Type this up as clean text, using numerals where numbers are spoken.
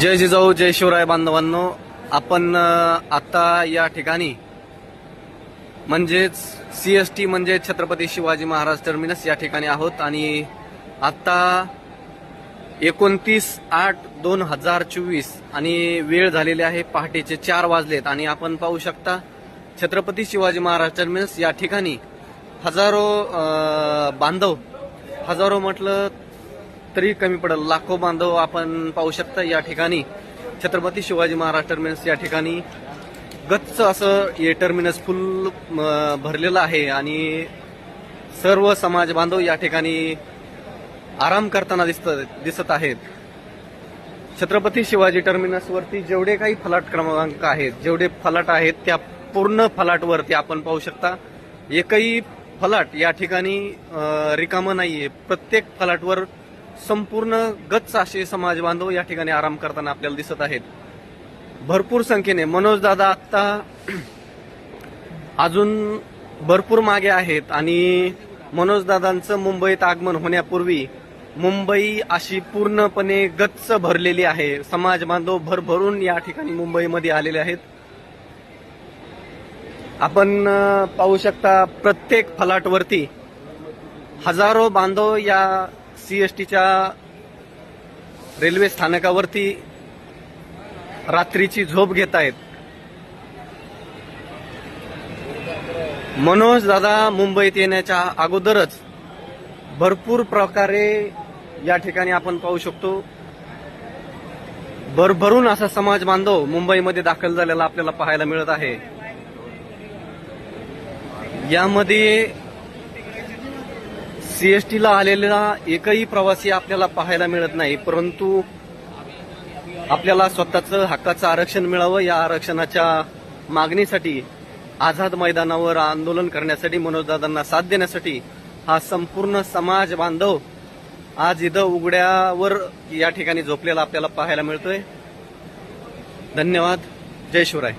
जय जिजाऊ जय शिवराय बांधवांनो, आपण आता या ठिकाणी म्हणजेच सीएसटी म्हणजे छत्रपती शिवाजी महाराज टर्मिनस या ठिकाणी आहोत आणि आता 29/8/2024 आणि वेळ झालेली आहे पहाटेचे 4 वाजलेत आणि आपण पाहू शकता छत्रपती शिवाजी महाराज टर्मिनस या ठिकाणी हजारो बांधव, हजारो म्हटलं तरी कमी पडेल, लाखो बांधव आपण पाहू शकता या ठिकाणी छत्रपती शिवाजी महाराज टर्मिनस या ठिकाणी गच्च असं हे टर्मिनस फुल भरलेलं आहे आणि सर्व समाज बांधव या ठिकाणी आराम करताना दिसत आहेत. छत्रपती शिवाजी टर्मिनस वरती जेवढे काही फलाट क्रमांक आहेत, जेवढे फलाट आहेत त्या पूर्ण फलाट वरती आपण पाहू शकता एकही फलाट या ठिकाणी रिकामा नाहीये. प्रत्येक फलाटवर संपूर्ण गच्च असे समाज बांधव या ठिकाणी आराम करताना आपल्याला दिसत आहेत. भरपूर संख्येने मनोज दादा आता अजून भरपूर मागे आहेत आणि मनोज दादांचं मुंबईत आगमन होण्यापूर्वी मुंबई अशी पूर्णपणे गच्च भरलेली आहे. समाज बांधव भरभरून या ठिकाणी मुंबईमध्ये आलेले आहेत. आपण पाहू शकता प्रत्येक फलाटवरती हजारो बांधव या सीएसटीच्या रेल्वे स्थानकावरती रात्रीची झोप घेत आहेत. मनोज दादा मुंबईत येण्याच्या अगोदरच भरपूर प्रकारे या ठिकाणी आपण पाहू शकतो भरभरून असा समाज बांधव मुंबईमध्ये दाखल झालेला आपल्याला पाहायला मिळत आहे. यामध्ये सीएसटीला आलेला एकही प्रवासी आपल्याला पाहायला मिळत नाही, परंतु आपल्याला स्वतःचं हक्काचं आरक्षण मिळावं या आरक्षणाच्या मागणीसाठी आझाद मैदानावर आंदोलन करण्यासाठी, मनोजदादांना साथ देण्यासाठी हा संपूर्ण समाज बांधव आज इथं उघड्यावर या ठिकाणी झोपलेला आपल्याला पाहायला मिळतोय. धन्यवाद. जय शिवराय.